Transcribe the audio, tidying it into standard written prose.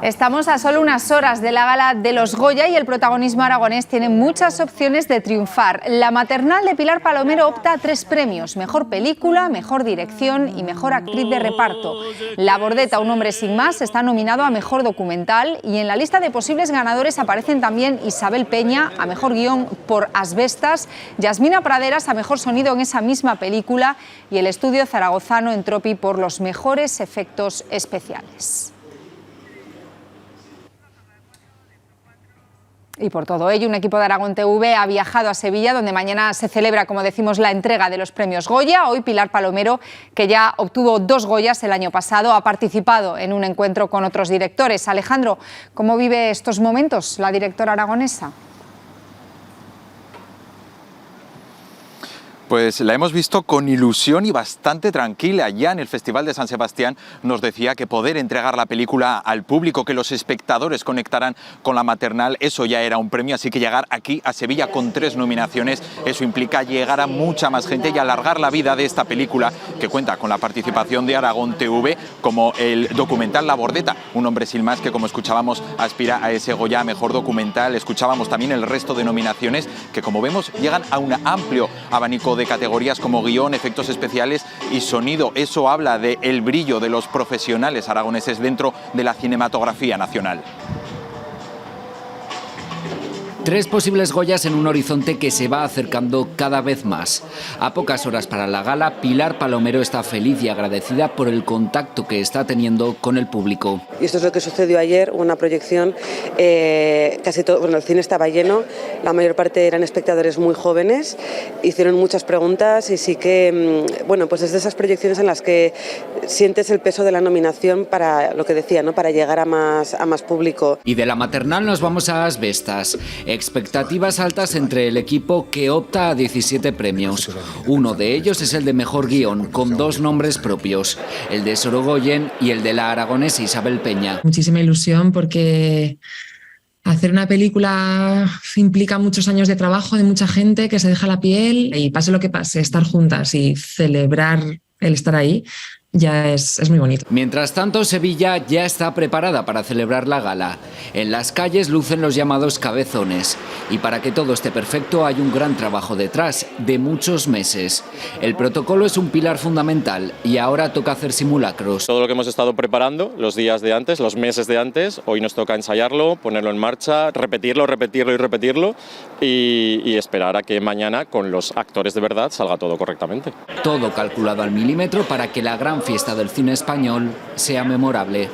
Estamos a solo unas horas de la gala de los Goya y el protagonismo aragonés tiene muchas opciones de triunfar. La maternal de Pilar Palomero opta a 3 premios: mejor película, mejor dirección y mejor actriz de reparto. La Bordeta, un hombre sin más, está nominado a mejor documental, y en la lista de posibles ganadores aparecen también Isabel Peña a mejor guión por Asbestas, Yasmina Praderas a mejor sonido en esa misma película y el estudio zaragozano Entropi por los mejores efectos especiales. Y por todo ello, un equipo de Aragón TV ha viajado a Sevilla, donde mañana se celebra, como decimos, la entrega de los premios Goya. Hoy Pilar Palomero, que ya obtuvo 2 Goyas el año pasado, ha participado en un encuentro con otros directores. Alejandro, ¿cómo vive estos momentos la directora aragonesa? Pues la hemos visto con ilusión y bastante tranquila. Ya en el Festival de San Sebastián nos decía que poder entregar la película al público, que los espectadores conectaran con la maternal, eso ya era un premio. Así que llegar aquí a Sevilla con 3 nominaciones, eso implica llegar a mucha más gente y alargar la vida de esta película, que cuenta con la participación de Aragón TV, como el documental La Bordeta, un hombre sin más, que, como escuchábamos, aspira a ese Goya a mejor documental. Escuchábamos también el resto de nominaciones, que, como vemos, llegan a un amplio abanico de categorías como guión, efectos especiales y sonido. Eso habla del brillo de los profesionales aragoneses dentro de la cinematografía nacional. 3 posibles Goyas en un horizonte que se va acercando cada vez más. A pocas horas para la gala, Pilar Palomero está feliz y agradecida por el contacto que está teniendo con el público. Y esto es lo que sucedió ayer, una proyección, casi todo, bueno, el cine estaba lleno, la mayor parte eran espectadores muy jóvenes, hicieron muchas preguntas y sí que, bueno, pues es de esas proyecciones en las que sientes el peso de la nominación para, lo que decía, ¿no?, para llegar a más público. Y de la maternal nos vamos a Asbestas. Expectativas altas entre el equipo, que opta a 17 premios. Uno de ellos es el de mejor guión, con 2 nombres propios, el de Sorogoyen y el de la aragonesa Isabel Peña. Muchísima ilusión, porque hacer una película implica muchos años de trabajo de mucha gente que se deja la piel, y pase lo que pase, estar juntas y celebrar el estar ahí ya es muy bonito. Mientras tanto, Sevilla ya está preparada para celebrar la gala. En las calles lucen los llamados cabezones, y para que todo esté perfecto hay un gran trabajo detrás, de muchos meses. El protocolo es un pilar fundamental y ahora toca hacer simulacros. Todo lo que hemos estado preparando los días de antes, los meses de antes, hoy nos toca ensayarlo, ponerlo en marcha, repetirlo y esperar a que mañana, con los actores de verdad, salga todo correctamente. Todo calculado al milímetro para que la gran fiesta del cine español sea memorable.